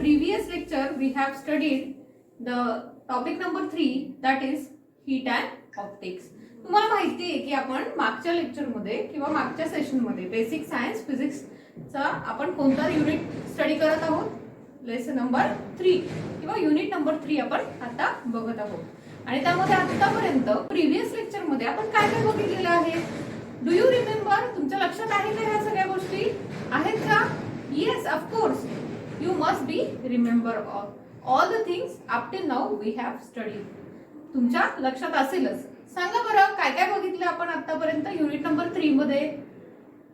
previous lecture we have studied the topic number 3, that is heat and optics. तुम्हाला माहिती आहे की आपण मागच्या लेक्चर मध्ये किंवा मागच्या सेशन मध्ये बेसिक सायन्स फिजिक्सचा आपण कोणता युनिट स्टडी करत आहोत, लेसन नंबर 3 किंवा युनिट नंबर 3 आपण आता बघत आहोत. आणि त्यामध्ये आतापर्यंत प्रीवियस लेक्चर मध्ये आपण काय काय बघितलेलं आहे? Do you remember? तुमच्या लक्षात आहे का ह्या सगळ्या गोष्टी आहेत का? Yes, of course you must be remember all the things up till now we have studied. तुमच्या लक्षात असेलच. सांगा बरं काय काय बघितलं आपण आतापर्यंत युनिट नंबर 3 मध्ये?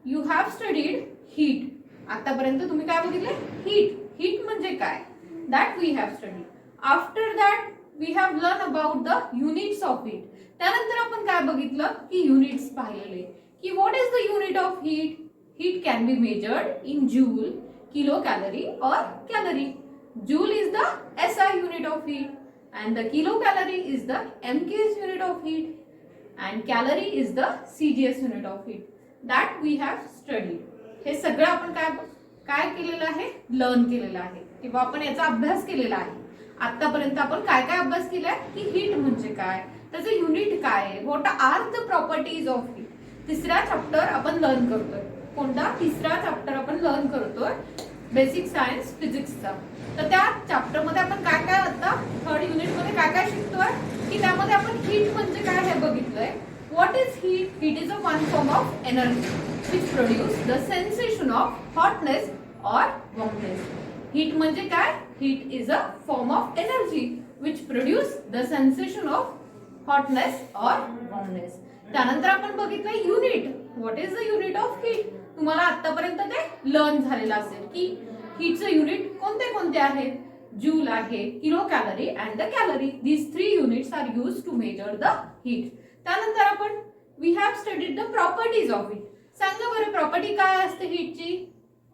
You have studied heat. आतापर्यंत तुम्ही काय बघितले? हीट. हीट म्हणजे काय? That we have studied. After that we have learn about the units of heat. त्यानंतर आपण काय बघितलं की युनिट्स पाहिलेले की what is the unit of heat. Heat can be measured in joule, kilocalorie or calorie. Joule is the SI unit of heat and the kilocalorie is the MKS unit of heat and calorie is the CGS unit of heat. That we have studied. हे सगळं आपण काय केलेलं आहे? Learn केलेलं आहे किंवा आपण याचा अभ्यास केलेला आहे. आतापर्यंत आपण काय काय अभ्यास केलाय की हीट म्हणजे काय, त्याचं युनिट काय आहे, what are the properties of heat. तिसरा चॅप्टर आपण लर्न करतोय. कोणता? तिसरा चॅप्टर आपण लर्न करतोय बेसिक सायन्स फिजिक्सचा. तर त्या चॅप्टर मध्ये आपण काय काय आता थर्ड युनिट मध्ये काय काय शिकतोय की त्यामध्ये आपण हीट म्हणजे काय हे बघितलंय. What is heat? Heat is a one form of energy which produce the sensation of hotness और वॉर्मनेस. हीट म्हणजे काय? Heat is a form of energy which produce the sensation of hotness और warmness. त्यानंतर आपण बघितलं unit. What is the unit of heat? तुम्हाला आतापर्यंत ते लर्न झालेलं असेल की हीटचं युनिट कोणते कोणते आहेत. जूल आहे, kilo calorie and the calorie. These 3 units are used to measure the heat. त्यानंतर आपण we have studied the properties of heat. सांगा बरं प्रॉपर्टी काय असते हीटची?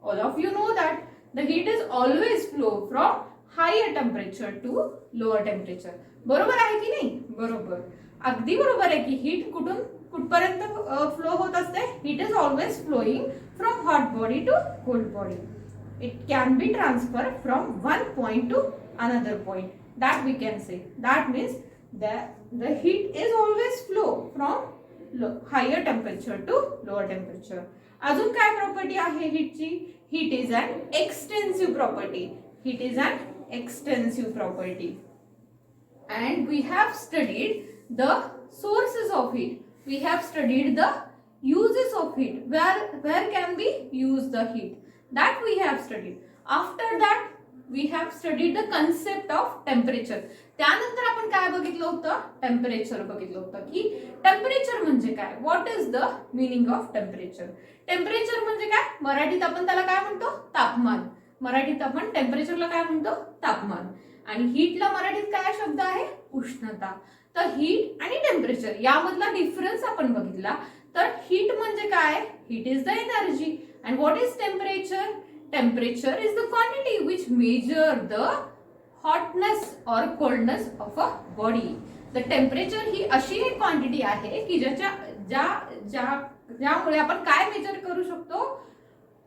All of you know that the heat is always flow from higher temperature to lower temperature. बरोबर आहे की नाही? बरोबर, अगदी बरोबर आहे की हीट कुठपर्यंत फ्लो होत असते? Heat is always flowing from hot body to cold body. It can be transfer from one point to another point. That we can say. That means the heat is always flow from higher temperature to lower temperature. अजून काय property आहे हीटची? Heat is an extensive property. Heat is an extensive property. And we have studied the sources of heat. We have studied the uses of heat. Where can we use the heat? That we have studied. After that we have studied the concept of temperature. त्यानंतर आपण काय बघितलं होतं? Temperature बघितलं होतं की temperature म्हणजे काय. What is the meaning of temperature. Temperature म्हणजे काय? मराठीत आपण त्याला काय म्हणतो? तापमान. मराठीत आपण टेम्परेचरला काय म्हणतो? तापमान. आणि हीटला मराठीत काय शब्द आहे? उष्णता. तर हीट आणि टेम्परेचर यामधला डिफरन्स आपण बघितला. तर हीट म्हणजे काय? Heat is the energy. And what is temperature? Temperature is the quantity which measure the hotness or coldness of a body. The temperature ही अशी एक क्वांटिटी आहे की ज्यामुळे आपण काय मेजर करू शकतो?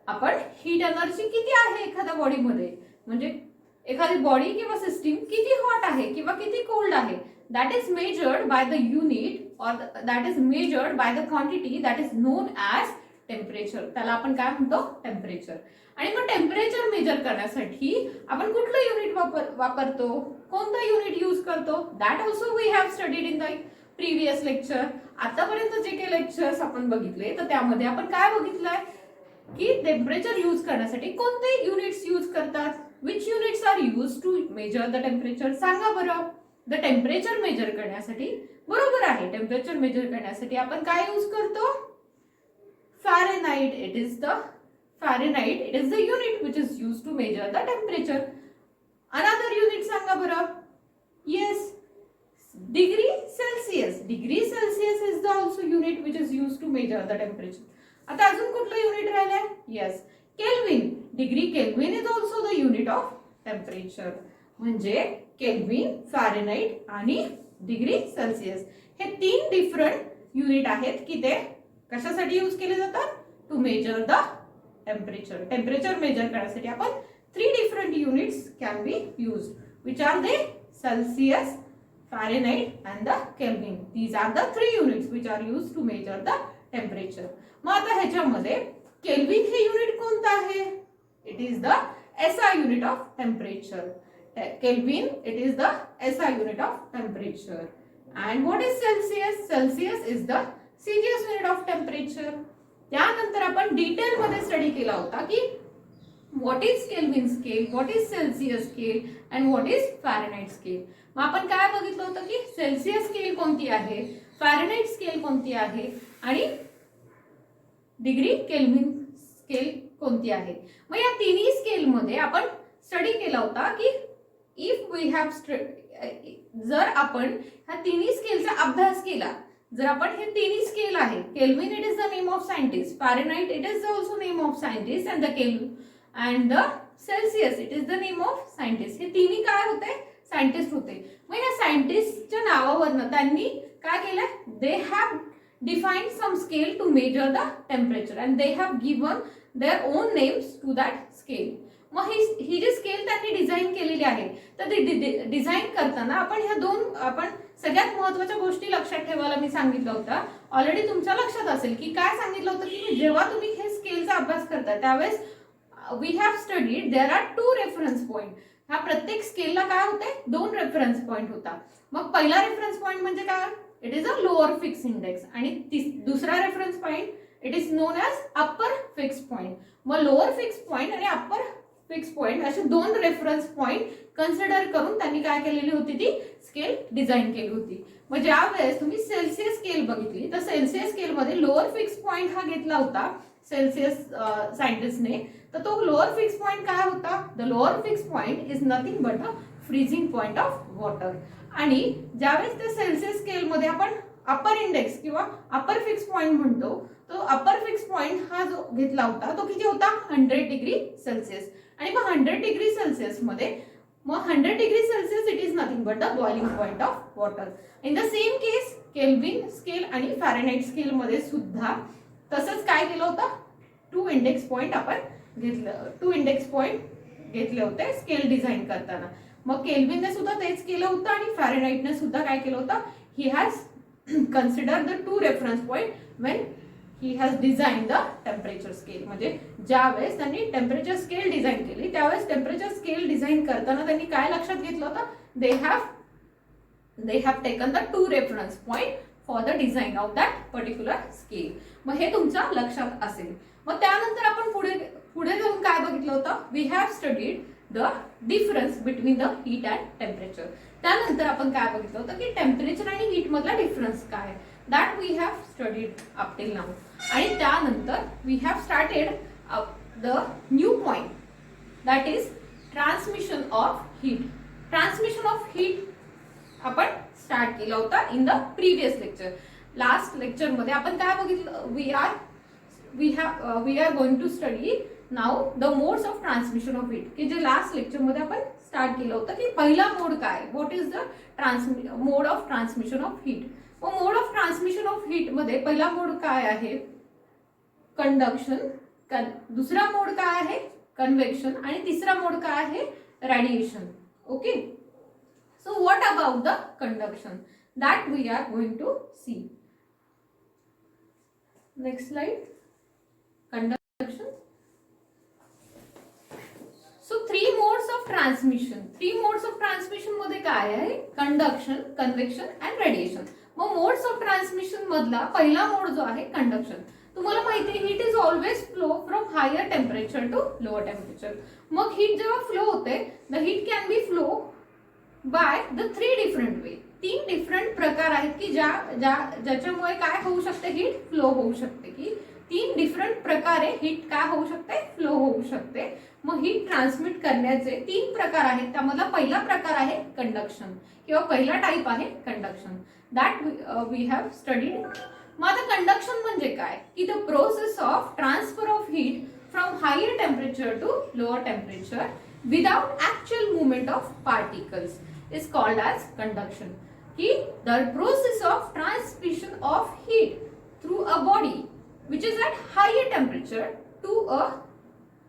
आपण हीट एनर्जी किती आहे एखाद्या बॉडीमध्ये, म्हणजे एखादी बॉडी किंवा सिस्टीम किती हॉट आहे किंवा किती कोल्ड आहे. That is measured by the unit or that is measured by the quantity that is known as temperature. त्याला आपण काय म्हणतो? टेम्परेचर. आणि मग टेम्परेचर मेजर करण्यासाठी आपण कुठलं युनिट वापरतो? कोणतं युनिट यूज करतो? That also we have studied in the previous lecture. आतापर्यंत जे काही लेक्चर्स आपण बघितले तर त्यामध्ये आपण काय बघितलंय की टेम्परेचर यूज करण्यासाठी कोणते युनिट्स यूज करतात. Which units are used to measure the temperature? सांगा बरं. द टेम्परेचर मेजर करण्यासाठी, बरोबर आहे, टेम्परेचर मेजर करण्यासाठी आपण काय यूज करतो? Fahrenheit. It is the unit which is use to measure the temperature. Another unit सांगा बरं. Yes, degree Celsius. Degree Celsius is the also unit which is use to measure the temperature. आता अजून कुठलं unit राहिलंय? Yes, Kelvin. Degree Kelvin is also the unit of temperature. म्हणजे Kelvin, Fahrenheit आणि degree Celsius हे 3 different unit आहेत की ते कशासाठी यूज केले जातात? To measure the temperature. Temperature measure करण्यासाठी आपण 3 different units can be used. Which are they? Celsius, Fahrenheit and the Kelvin. These are the 3 units which are used to measure the temperature. मग आता ह्याच्यामध्ये kelvin हे unit कोणतं आहे? It is the SI unit of temperature. Kelvin, it is the SI unit of temperature. And what is Celsius? Celsius is the Celsius unit of temperature. त्यानंतर आपण detail मध्ये study केला होता की what is Kelvin scale, what is Celsius scale and what is Fahrenheit scale. मग आपण काय बघितलं होतं की सेल्सियस स्केल कोणती आहे, फॅरेनहाइट स्केल कोणती आहे आणि डिग्री केल्विन स्केल कोणती आहे. मग या तिन्ही स्केल मध्ये आपण स्टडी केला होता की इफ वी हॅव जर आपण ह्या तिन्ही स्केलचा अभ्यास केला, जर आपण हे तिन्ही स्केल आहे, kelvin it is the name of scientist, Fahrenheit it is also name of scientist and the kelvin and the Celsius it is the name of scientist. हे तिन्ही काय होते? सायंटिस्ट होते. मग या सायंटिस्टच्या नावावरनं त्यांनी काय केलं? They have defined some scale to measure the temperature and they have given their own names to that scale. मग ही जी स्केल त्यांनी डिझाईन केलेली आहे, तर ते डिझाईन करताना आपण सगळ्यात महत्त्वाच्या गोष्टी लक्षात ठेवायला मी सांगितलं होतं. ऑलरेडी तुमच्या लक्षात असेल की काय सांगितलं होतं की जेव्हा तुम्ही हे स्केलचा अभ्यास करता त्यावेळेस we have studied there are 2 reference point. ह्या प्रत्येक स्केलला काय होते? 2 रेफरन्स पॉइंट होता. मग पहिला रेफरन्स पॉइंट म्हणजे काय? It is a lower fix index आणि दुसरा reference point it is known as upper fix point. मग लोअर फिक्स पॉइंट आणि अप्पर फिक्स पॉइंट असे 2 रेफरन्स पॉइंट कन्सिडर करून त्यांनी काय केलेली होती? ती स्केल डिझाईन केली होती. मग ज्या वेळेस तुम्ही सेल्सियस स्केल बघितली तर सेल्सियस स्केल मध्ये लोअर फिक्स पॉइंट हा घेतला होता सेल्सियस सायंटिस्टने. तर तो लोअर फिक्स पॉइंट काय होता? The lower fix point is nothing but a freezing point of water. आणि ज्यावेळेस त्या सेल्सियस स्केल मध्ये आपण अपर इंडेक्स किंवा अपर फिक्स पॉइंट म्हणतो, तो अपर फिक्स पॉइंट हा जो घेतला होता तो किती होता? 100 डिग्री सेल्सिअस. आणि मग 100 डिग्री सेल्सिअस मध्ये मग 100 degree Celsius it is nothing but the boiling point of water. In the same case kelvin scale आणि फॅरेनहाइट स्केल मध्ये सुद्धा तसंच काय केलं होतं? 2 इंडेक्स पॉइंट आपण घेतलं, 2 इंडेक्स पॉइंट घेतले होते स्केल डिझाईन करताना. मग केल्विनने सुद्धा तेच केलं होतं आणि फॅरेनहाइटने सुद्धा काय केलं होतं? He has consider the 2 reference point when he has design the temperature scale. म्हणजे ज्यावेळेस त्यांनी टेम्परेचर स्केल डिझाईन केली त्यावेळेस टेम्परेचर स्केल डिझाईन करताना त्यांनी काय लक्षात घेतलं होतं? They have taken the 2 reference point for the design of that particular scale. मग हे तुमच्या लक्षात असेल. मग त्यानंतर आपण पुढे जाऊन काय बघितलं होतं? We have studied the difference between the heat and temperature. त्यानंतर आपण काय बघितलं होतं की टेम्परेचर आणि हीट मधला डिफरन्स काय, that we have studied up till now. आणि त्यानंतर we have started the new point that is transmission of heat. Transmission of heat आपण स्टार्ट केला होता in the previous lecture. Last lecture मध्ये आपण काय बघितलं? We are going to study now the modes of transmission of heat, की जे last lecture मध्ये आपण स्टार्ट केलं होतं की पहिला मोड काय, what is the mode of transmission of heat. मग मोड ऑफ ट्रान्समिशन ऑफ हीट मध्ये पहिला मोड काय आहे? कंडक्शन. दुसरा मोड काय आहे? कन्व्हेक्शन. आणि तिसरा मोड काय आहे? Radiation. Okay. So what about the conduction? That we are going to see. Next slide. Conduction. So 3 modes of transmission. 3 modes of transmission मध्ये काय आहे? Conduction, convection and radiation. मग modes of transmission मधला पहिला मोड जो आहे कंडक्शन. तुम्हाला माहिती आहे heat is always flow from higher temperature to lower temperature. मग हीट जेव्हा फ्लो होते the heat can be flow by the 3 different way. 3 different प्रकार आहेत की ज्याच्यामुळे काय होऊ शकते? हीट फ्लो होऊ शकते. की 3 डिफरंट प्रकारे हीट काय होऊ शकते? फ्लो होऊ शकते. मग हीट ट्रान्समिट करण्याचे 3 प्रकार आहेत. त्यामधला पहिला प्रकार आहे कंडक्शन किंवा पहिला टाइप आहे conduction. That we have studied. मग आता कंडक्शन म्हणजे काय? की the process of transfer of heat from higher temperature to lower temperature without actual movement of particles is called as conduction. Ki the process of transmission of heat through a body which is at higher temperature to a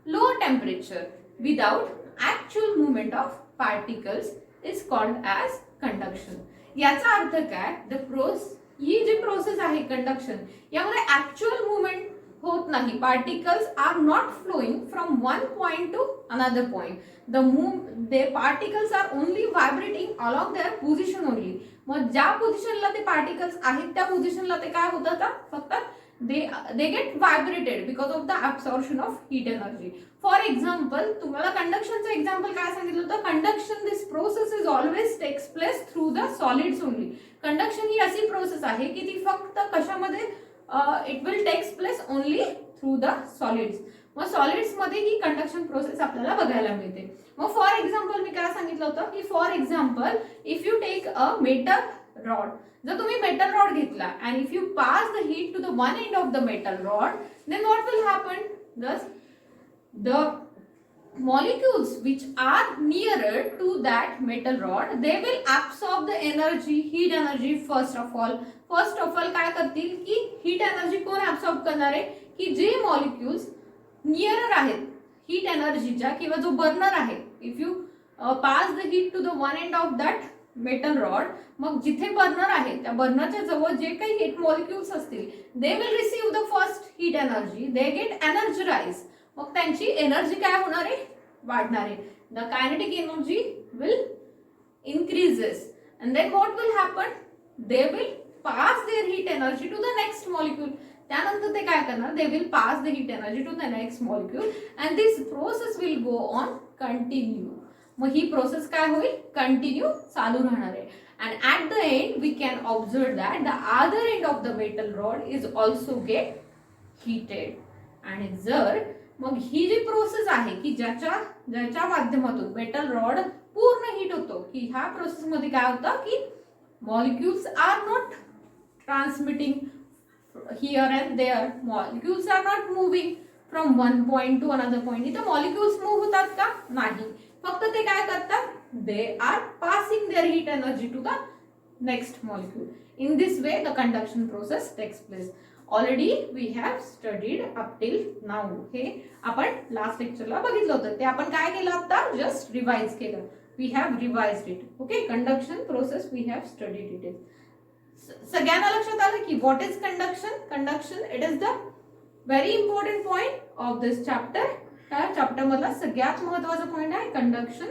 lower temperature without actual movement of particles is called as conduction. याचा अर्थ काय, ही जी process आहे conduction, यामध्ये actual movement होत नाही. Particles are not flowing from one point to another point. the particles are only vibrating along their position only. मग ज्या पोझिशनला ते पार्टिकल्स आहेत त्या पोझिशनला ते काय होतात, फक्त they get vibrated because of the absorption of heat energy. For example, तुम्हाला कंडक्शनचं एक्झाम्पल काय सांगितलं होतं, conduction this process is always takes place through the solids only. Conduction ही अशी प्रोसेस आहे की ती फक्त कशामध्ये, it will takes place only through the solids. मग सॉलिड्स मध्ये ही कंडक्शन प्रोसेस आपल्याला बघायला मिळते. मग फॉर एक्झाम्पल मी काय सांगितलं होतं की for example if you take a metal rod, जर तुम्ही मेटल रॉड घेतला and if you pass the heat to the one end of the metal rod, then what will happen, thus the molecules which are nearer to that metal rod, they will absorb the energy, heat energy first of all काय करतील की heat energy कोण absorb करणार आहे, की जे molecules nearer आहेत heat एनर्जीच्या किंवा जो बर्नर आहे, if you pass the heat to the one end of that metal rod, मग जिथे बर्नर आहे त्या बर्नरच्या जवळ जे काही हीट मॉलिक्युल्स असतील, they will receive the first heat energy, they get energise. मग त्यांची एनर्जी काय होणार आहे, वाढणार आहे. The kinetic energy will increases and then what will happen, they will pass their heat energy to the next molecule. त्यानंतर ते काय करणार, they will pass the heat energy to the next molecule and this process will go on continue. मग ही process काय होईल, continue चालू राहणार आहे. And at the end we can observe that the other end of the metal rod is also get heated. आणि जर मग ही जी प्रोसेस आहे की ज्याच्या माध्यमातून मेटल रॉड पूर्ण हीट होतो, की ह्या प्रोसेस मध्ये काय होतं की molecules are not transmitting here and there, molecules are not moving from one point to another point. इथे molecules move होतात का, नाही, फक्त ते काय करतात, they are passing their heat energy to the next molecule. In this way the conduction process takes place. Already we have studied up till now. हे आपण लास्ट लेक्चरला बघितलं होतं, ते आपण काय केलं आता, जस्ट रिवाइज केलं. We have revised it. Okay, conduction process we have studied it. सगळ्यांना लक्षात आलं की what is conduction. Conduction it is the very important point of this chapter. त्या चॅप्टर मधला सगळ्यात महत्वाचा पॉइंट आहे कंडक्शन.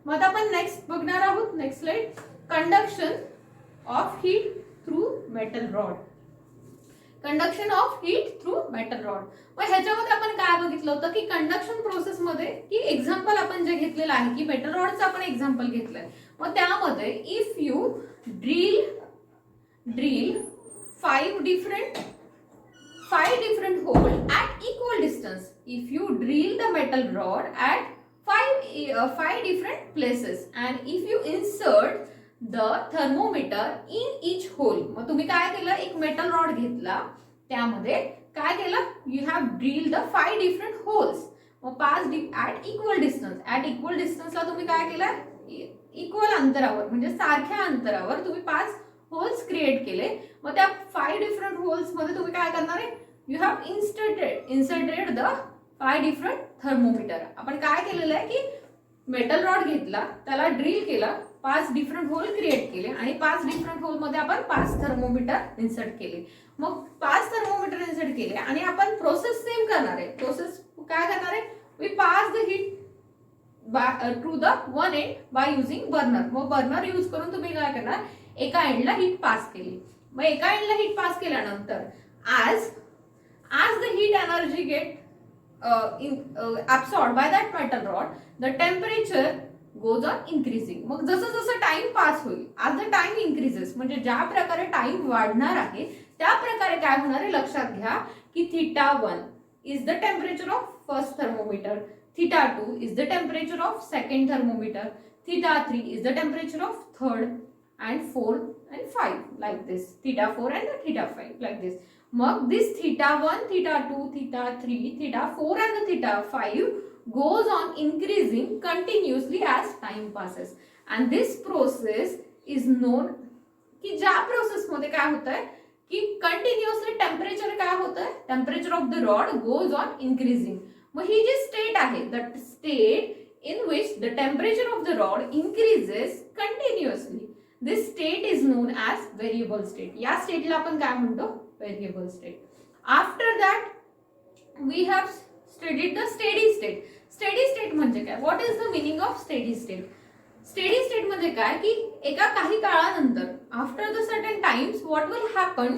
मग आता आपण नेक्स्ट बघणार आहोत, next slide, conduction of heat through metal rod. Conduction of heat through metal rod. मग ह्याच्यामध्ये आपण काय बघितलं होतं की कंडक्शन प्रोसेस मध्ये की एक्झाम्पल आपण जे घेतलेलं आहे की मेटल रॉडचं आपण एक्झाम्पल घेतलंय. मग त्यामध्ये if you drill five different hole at equal distance. If you drill the metal rod at five different places and if you insert the thermometer in each hole. मग तुम्ही काय केलं, एक मेटल रॉड घेतला, त्यामध्ये काय केलं, you have drilled the 5 different holes. मग 5 at equal distance. at equal distance ला तुम्ही काय केलं, इक्वल अंतरावर म्हणजे सारख्या अंतरावर तुम्ही 5 होल्स क्रिएट केले. मग त्या 5 डिफरंट होल्स मध्ये तुम्ही काय करणार आहे, you have inserted the 5 different thermometer. आपण काय केलेलं आहे की मेटल रॉड घेतला, त्याला ड्रिल केला, 5 डिफरंट होल क्रिएट केले आणि 5 डिफरंट होल मध्ये आपण 5 थर्मोमीटर इन्सर्ट केले. मग 5 थर्मोमीटर इन्सर्ट केले आणि आपण प्रोसेस सेम करणार आहे. प्रोसेस काय करणार आहे, we pass the heat to the one end by using burner. मग बर्नर यूज करून तुम्ही काय करणार, एका एंडला हीट पास केली. मग एका एंडला हीट पास केल्यानंतर as the heat energy get absorbed by that metal rod, the temperature goes on increasing. मग जसं जसं टाइम पास होईल, as the time increases, म्हणजे ज्या प्रकारे टाइम वाढणार आहे त्या प्रकारे काय होणार आहे, लक्षात घ्या की θ1 is the temperature of first thermometer, θ2 is the temperature of second thermometer, θ3 is the temperature of third and 4 and 5 like this, θ4 and θ5 like this. Mug this θ1, θ2, θ3, θ4 and the θ5 goes on increasing continuously as time passes. And this process is known की ज्या process मध्ये काय होतंय की continuously temperature काय होतंय, temperature of the rod goes on increasing. मग ही जी स्टेट आहे, दट state in which the temperature of the rod increases continuously. This state is known as variable state. या स्टेटला आपण काय म्हणतो? Variable state. After that we have studied the steady state. Steady state म्हणजे काय? What is the meaning of steady state? Steady state म्हणजे काय की एका काही काळानंतर after the certain times what will happen,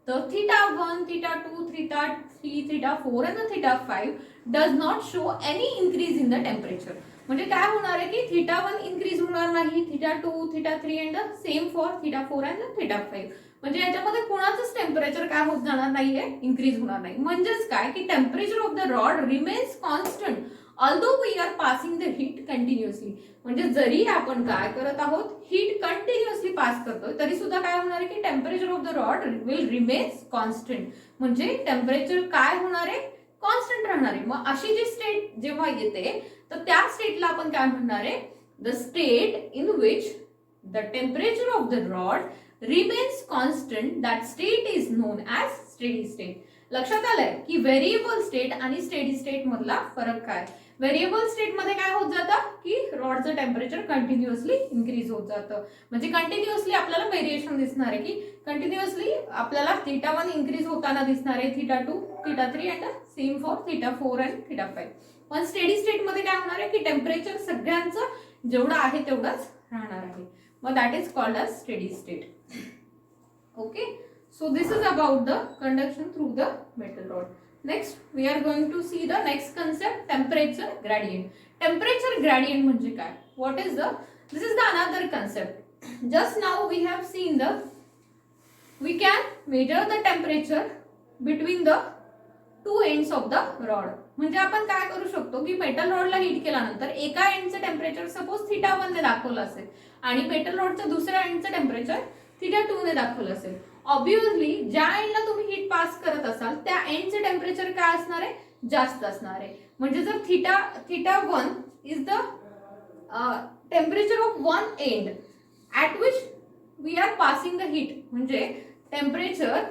the theta 1, theta 2, theta 3, theta 4 and the theta 5 does not show any increase in the temperature. म्हणजे काय होणार आहे की theta 1 increase होणार नाही, theta 2, theta 3 and the same for theta 4 and the theta 5. म्हणजे याच्यामध्ये कोणाचंच temperature काय होत जाणार नाहीये, इन्क्रीज होणार नाही. म्हणजेच काय की temperature of the rod remains constant although we are passing the heat continuously. म्हणजे जरी आपण काय करत आहोत, हीट कंटिन्युअसली पास करतोय, तरी सुद्धा काय होणार आहे की temperature of the rod will remains constant. म्हणजे टेम्परेचर काय होणार आहे, कॉन्स्टंट राहणार आहे. मग अशी जी स्टेट जेव्हा येते तर त्या स्टेटला आपण काय म्हणणार आहे, the state in which the temperature of the rod remains constant, that state is known as steady state. लक्षात आलंय की व्हेरिएबल स्टेट आणि स्टेडी स्टेट मधला फरक काय? व्हेरिएबल स्टेट मध्ये काय होत जातं की रॉडचं टेम्परेचर कंटिन्युअसली इन्क्रीज होत जातं. म्हणजे कंटिन्युअसली आपल्याला व्हेरिएशन दिसणार आहे की कंटिन्युअसली आपल्याला थीटा 1 इन्क्रीज होताना दिसणार आहे, theta 2, theta 3 and same for theta 4 and theta 5. पण स्टेडी स्टेट मध्ये काय होणार आहे की टेम्परेचर सगळ्यांचं जेवढं आहे तेवढंच राहणार आहे. मग that is called as steady state. Okay, so this is about the conduction through the metal rod. Next we are going to see the next concept, temperature gradient. Temperature gradient म्हणजे काय? What is the, this is the another concept. Just now we have seen the, we can measure the temperature between the two ends of the rod. म्हणजे आपण काय करू शकतो की metal रॉडला heat केल्यानंतर एका एंडचं टेम्परेचर सपोज थीटा 1 ने दाखवलं असेल आणि मेटल रॉडच्या दुसऱ्या एंडचं टेम्परेचर थीटा 2 ने दाखवलं असेल. ऑब्वियसली ज्या एंडला तुम्ही हीट पास करत असाल त्या एंडचे टेम्परेचर काय असणार आहे, जास्त असणार आहे. म्हणजे जर theta 1 is the temperature of one end at which we are passing the heat, म्हणजे टेम्परेचर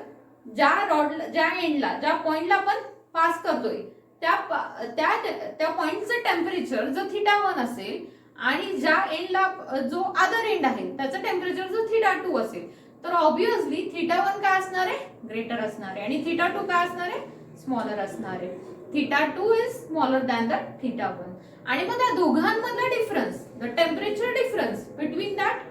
ज्या एंडला ज्या पॉइंटला आपण पास करतोय त्या पॉइंटचं टेम्परेचर जर थीटा 1 असेल आणि ज्या एंडला जो अदर एंड आहे त्याचं टेम्परेचर जर थीटा 2 असेल तर ऑब्वियसली थीटा 1 काय असणार आहे, ग्रेटर असणार आहे आणि थीटा 2 काय असणार आहे, स्मॉलर असणार आहे. Theta 2 is smaller than the theta 1. आणि मग त्या दोघांमधला difference, the temperature difference between that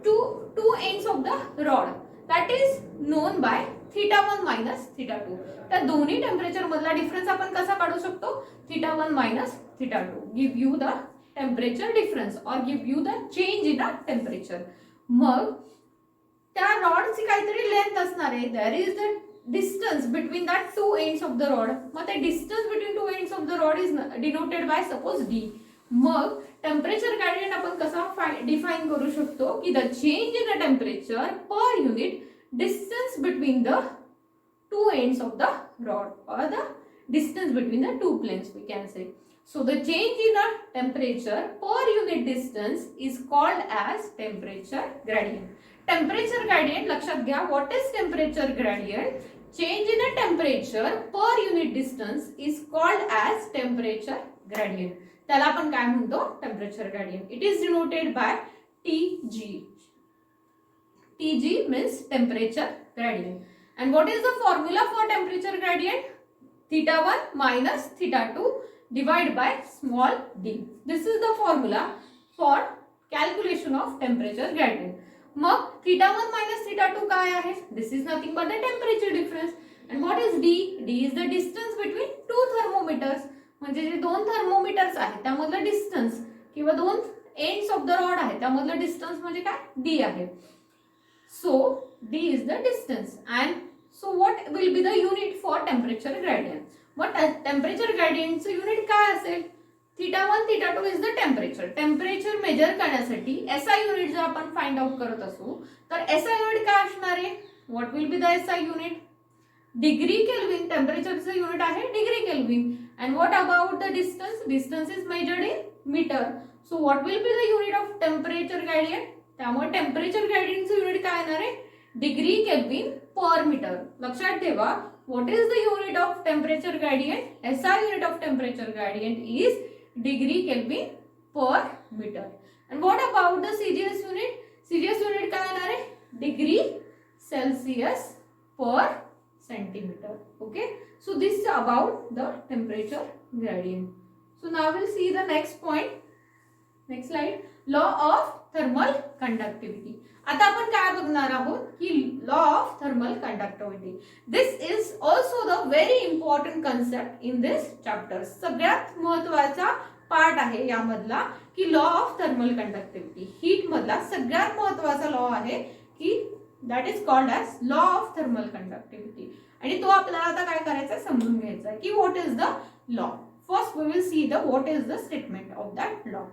two ends of the rod, that is known by theta 1 minus theta 2. त्या दोन्ही टेम्परेचर मधला डिफरन्स आपण कसा काढू शकतो, theta 1 minus theta 2 give you the temperature difference or give you the change in the temperature. मग त्या रॉडची काहीतरी लेंथ असणार आहे, there is the distance between that two ends of the rod. मग ते distance between two ends of the rod is denoted by suppose D. मग temperature gradient आपण कसा डिफाइन करू शकतो की the change in the temperature per unit distance between the two ends of the rod or the distance between the two planes we can say. So the change in the temperature per unit distance is called as temperature gradient. Temperature gradient लक्षात घ्या, what is temperature gradient? Change in the temperature per unit distance is called as temperature gradient. त्याला आपण काय म्हणतो, temperature gradient. It is denoted by Tg. Tg means temperature gradient. And what is the formula for temperature gradient? Theta 1 minus theta 2 divided by small d. This is the formula for calculation of temperature gradient. मग theta 1 minus theta 2 काय आहे? This is nothing but the temperature difference. And what is d? D is the distance between two thermometers. म्हणजे जे दोन thermometers आहेत त्यामधलं distance किंवा दोन एंड्स ऑफ द रॉड आहे त्यामधलं डिस्टन्स म्हणजे काय, d आहे. So d is the distance, and so what will be the unit for temperature gradient? But temperature gradient चे unit काय असेल? theta 1 theta 2 is the temperature. Temperature measure करण्यासाठी SI unit जर आपण find out करत असू तर SI unit काय असणार आहे? What will be the SI unit? Degree Kelvin. Temperature चे unit आहे degree Kelvin. And what about the distance? Distance is measured in meter. So what will be the unit of temperature gradient? त्यामुळे temperature ग्रेडियंटचं unit काय येणार आहे, degree Kelvin per metre. लक्षात ठेवा, what is the unit of temperature gradient? SI unit of temperature gradient is degree Kelvin per metre. And what about the CGS unit? CGS unit काय येणार आहे? Degree Celsius per centimeter. Okay. So this is about the temperature gradient. So now we'll see the next point. Next slide. Law of thermal conductivity. आता आपण काय बघणार आहोत की law of thermal conductivity. This is also the very important concept in this chapter. सगळ्यात महत्त्वाचा part आहे यामधला की law of thermal conductivity. Heat मधला सगळ्यात महत्त्वाचा लॉ आहे की that is called as law of thermal conductivity. आणि तो आपल्याला आता काय करायचा आहे समजून घ्यायचा आहे की what is the law. First we will see the what is the statement of that law.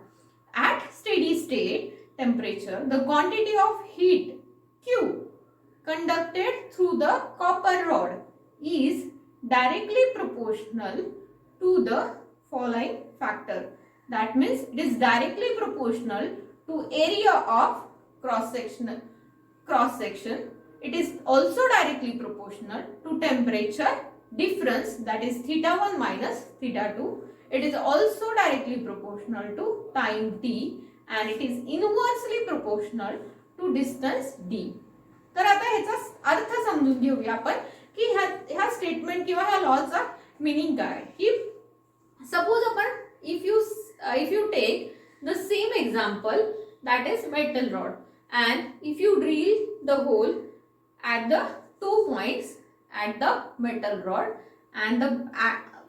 At steady state temperature, the quantity of heat Q conducted through the copper rod is directly proportional to the following factor. That means it is directly proportional to area of cross section. It is also directly proportional to temperature difference, that is theta 1 minus theta 2. It is also directly proportional to time t and it is inversely proportional to distance d. तर आता ह्याचा अर्थ समजून घेऊया आपण की ह्या statement किंवा ह्या लॉचा मीनिंग काय. की सपोज आपण if you take the same example, that is metal rod, and if you drill the hole at the 2 points at the metal rod and the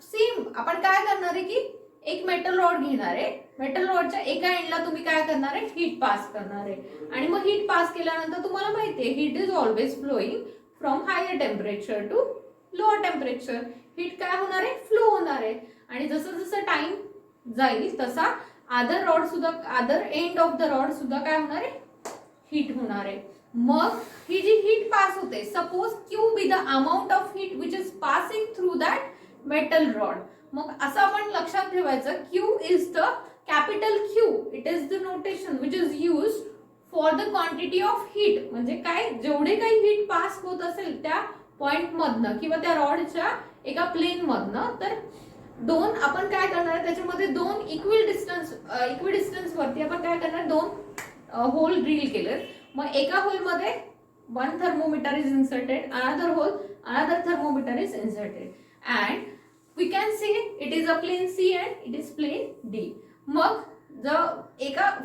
same आपण काय करणार आहे की एक मेटल रॉड घेणार आहे. मेटल रॉडच्या एका एंडला तुम्ही काय करणार आहे हीट पास करणार आहे आणि मग हीट पास केल्यानंतर तुम्हाला माहिती आहे heat is always flowing from higher temperature to lower temperature. Heat काय होणार आहे फ्लो होणार आहे आणि जसं जसं टाइम जाईल तसा other end of the rod सुद्धा काय होणार आहे हीट होणार आहे. मग ही जी हीट पास होते suppose Q be the amount of heat which is passing through that metal rod. मग असं आपण लक्षात ठेवायचं Q is the capital Q. It is the notation which is use for the quantity of heat. म्हणजे काय जेवढे काही heat pass होत असेल त्या पॉइंट मधनं किंवा त्या रॉडच्या एका प्लेन मधनं तर दोन आपण काय करणार त्याच्यामध्ये दोन इक्वि डिस्टन्स वरती आपण काय करणार दोन होल ड्रिल केले. मग एका होल मध्ये one thermometer is inserted, another thermometer is inserted, and we can see it is a plane C and it is plane D. Mag the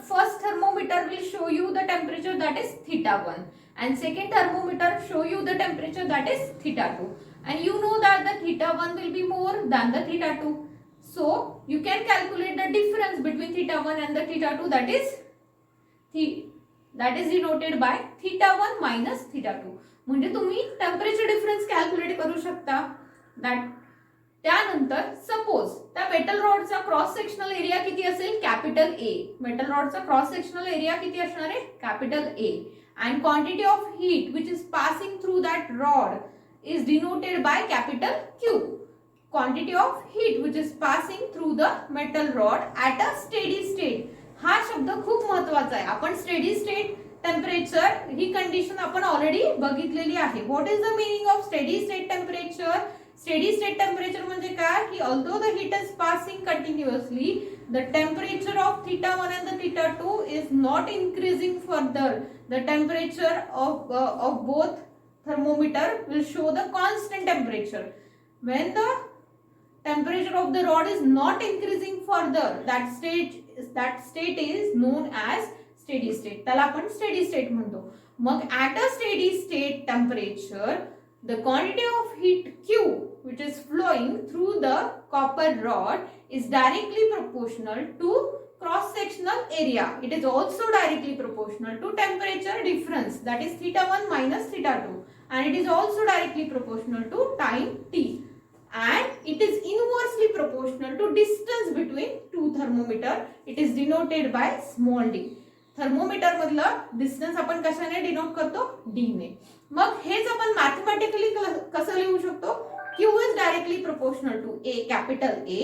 first thermometer will show you the temperature that is theta 1 and second thermometer show you the temperature that is theta 2, and you know that the theta 1 will be more than the theta 2, so you can calculate the difference between theta 1 and the theta 2, that is denoted by theta 1 minus theta 2. म्हणजे तुम्ही temperature difference calculate करू शकता. त्यानंतर suppose त्या metal रॉडचा cross sectional area किती असेल capital A. Metal रॉडचा क्रॉस सेक्शनल एरिया किती असणार आहे capital A and quantity of heat which is passing through that rod is denoted by capital Q. Quantity of heat which is passing through the metal rod at a steady state. हा शब्द खूप महत्वाचा आहे. आपण steady state temperature ही condition आपण already बघितलेली आहे. What is the meaning of steady state temperature. Steady state temperature म्हणजे काय की although the heat is passing continuously the temperature of theta 1 and the theta 2 is not increasing further. The temperature of both thermometer will show the constant temperature. When the temperature of the rod is not increasing further, that state is known as steady state. त्याला आपण steady state म्हणतो. मग at a steady state temperature the quantity of heat Q which is flowing through the copper rod is directly proportional to cross sectional area. It is also directly proportional to temperature difference, that is theta 1 minus theta 2, and it is also directly proportional to time t, and it is inversely proportional to distance between two thermometer. It is denoted by small d. Thermometer मधलं distance आपण कशाने denote करतो D ने. मग हेच आपण mathematically कसं लिहू शकतो. Q is directly proportional to A, capital A.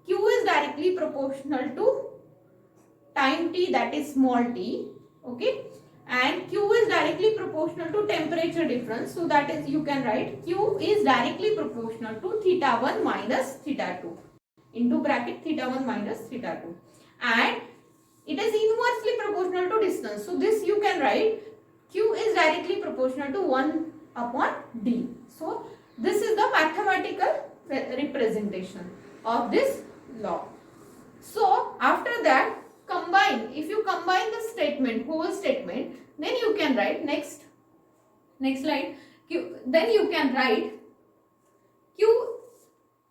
Q is directly proportional to time t, that is small t. Okay, and Q is directly proportional to temperature difference, so that is you can write Q is directly proportional to theta 1 minus theta 2 into bracket theta 1 minus theta 2, and proportional to distance. So this you can write Q is directly proportional to 1 upon D. So this is the mathematical representation of this law. So after that, combine, if you combine the statement, whole statement, then you can write next slide, Q, then you can write Q,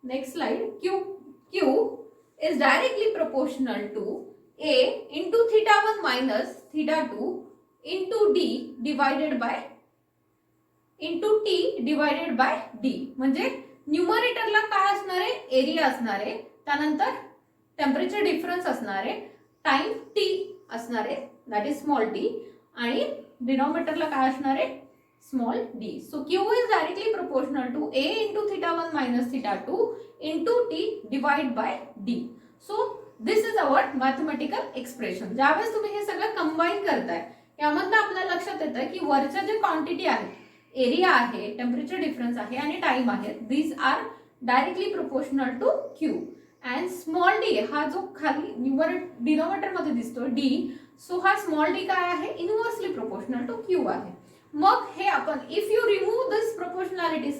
next slide, Q is directly proportional to A into theta 1 minus theta 2 into D divided by into T divided by D. म्हणजे न्यूमरेटरला काय असणार आहे, area असणार आहे, त्यानंतर temperature difference असणार आहे, time T असणार आहे, दॅट इज स्मॉल टी, आणि डिनॉमिनेटरला काय असणार आहे, small D. So Q is directly proportional to A into theta 1 minus theta 2 into T divide by D. So this is our mathematical expression. ज्यावेळेस तुम्ही हे सगळं कंबाईन करताय, यामधनं आपल्या लक्षात येतं की वरच्या जे क्वांटिटी आहेत, एरिया आहे, टेम्परेचर डिफरन्स आहे आणि टाइम आहे, these are directly proportional to Q. And small d हा जो खाली डिनॉमिनेटर मध्ये दिसतो डी, सो हा स्मॉल डी काय आहे, इनव्हर्सली प्रोपोर्शनल टू क्यू आहे. मग हे आपण if you remove this proportionality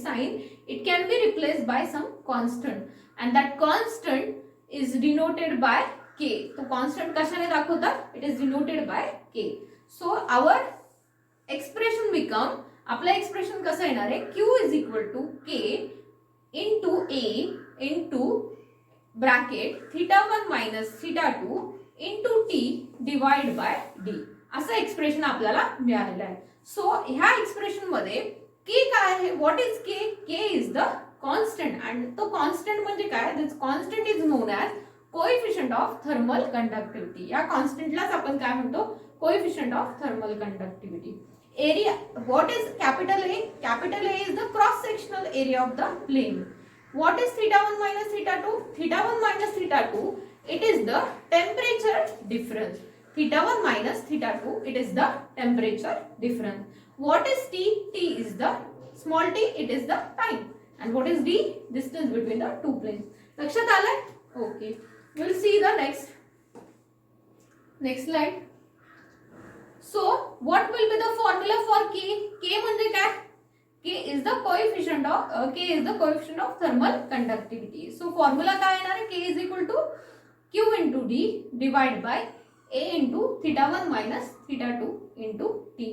sign, it can be replaced by some constant and that constant is denoted by K. तो कॉन्स्टंट कशाने दाखवतात, it is denoted by K. So our expression become, आपलं expression कसं येणार आहे, Q is equal to K into A into bracket theta 1 minus theta 2 into T divide by D. असं expression आपल्याला मिळालेलं आहे. सो ह्या एक्सप्रेशन मध्ये के काय आहे, what is K, K is the constant. And तो कॉन्स्टंट म्हणजे काय, this constant is known as coefficient of thermal conductivity. या कॉन्स्टंटलाच आपण काय म्हणतो, coefficient of thermal conductivity. Area, what is capital A? Capital A is the cross sectional area of the plane. What is theta 1 minus theta 2? Theta 1 minus theta 2, it is the temperature difference. Theta 1 minus theta 2, it is the temperature difference. What is T? T is the small t, it is the time. And what is D? Distance between the two planes. लक्षात आलंय? Okay. We'll see the next slide. So what will be the formula for K? K म्हणजे काय? K is the coefficient of thermal conductivity. So formula काय येणार आहे? K is equal to Q into D divided by A into theta 1 minus theta 2 into T.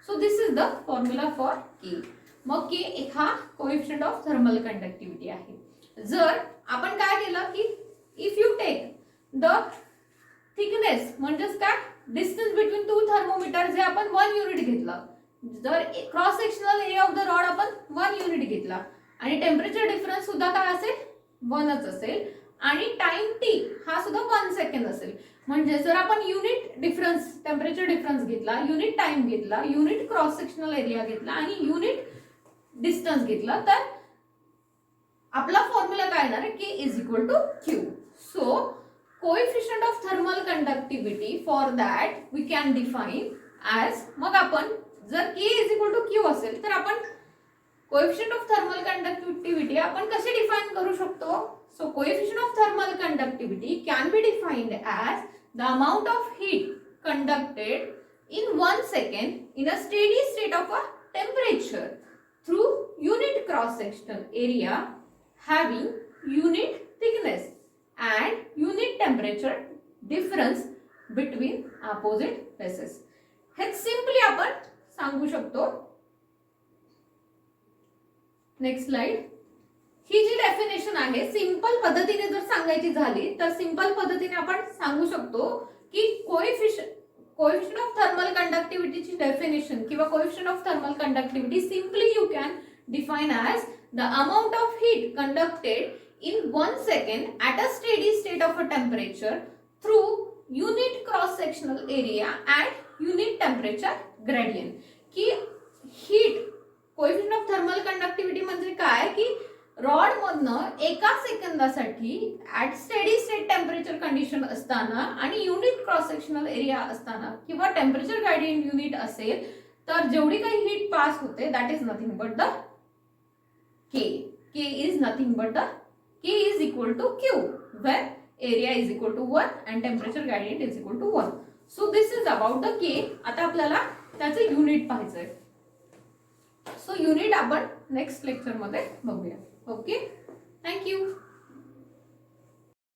So this is the formula for K. मग K हा coefficient of thermal conductivity आहे. जर आपण काय केलं की if you take the thickness म्हणजेच काय, डिस्टन्स बिटवीन टू थर्मोमीटर जे आपण 1 युनिट घेतलं, जर cross sectional area of the rod आपण 1 युनिट घेतला आणि टेम्परेचर डिफरन्स सुद्धा काय असेल, 1च असेल, आणि टाइम टी हा सुद्धा 1 सेकंड असेल. म्हणजे जर आपण युनिट डिफरन्स, टेम्परेचर डिफरन्स घेतला, युनिट टाइम घेतला, युनिट क्रॉस सेक्शनल एरिया घेतला आणि युनिट डिस्टन्स घेतला, तर आपला फॉर्म्युला काय येणार आहे, K is equal to Q. So coefficient of thermal conductivity, for that we can define as, मग आपण जर K is equal to Q असेल तर आपण coefficient of thermal conductivity आपण कसे डिफाइन करू शकतो. So coefficient of thermal conductivity can be defined as the amount of heat conducted in 1 second in a steady state of a temperature through unit cross sectional area having unit thickness and unit temperature difference between opposite places. हे simply आपण सांगू शकतो. Next slide. ही जी definition आहे, simple पद्धतीने जर सांगायची झाली तर सिंपल पद्धतीने आपण सांगू शकतो की कोएफिशिएंट ऑफ थर्मल कंडक्टिव्हिटीची डेफिनेशन किंवा coefficient of thermal conductivity simply you can define as the amount of heat conducted in 1 second at a steady state of a temperature through unit cross sectional area and unit temperature gradient. की heat coefficient of thermal conductivity म्हणजे काय की rod मधनं एका सेकंदासाठी at steady state temperature condition असताना आणि unit cross sectional area असताना किंवा टेम्परेचर ग्रेडियंट युनिट असेल तर जेवढी काही हीट पास होते that is nothing but the K. K is nothing but the K is equal to Q, where area is equal to 1 and temperature gradient is equal to 1. So this is about the K. आता आपल्याला त्याचं unit पाहायचंय. So unit आपण next lecture मध्ये बघूया. Okay, thank you.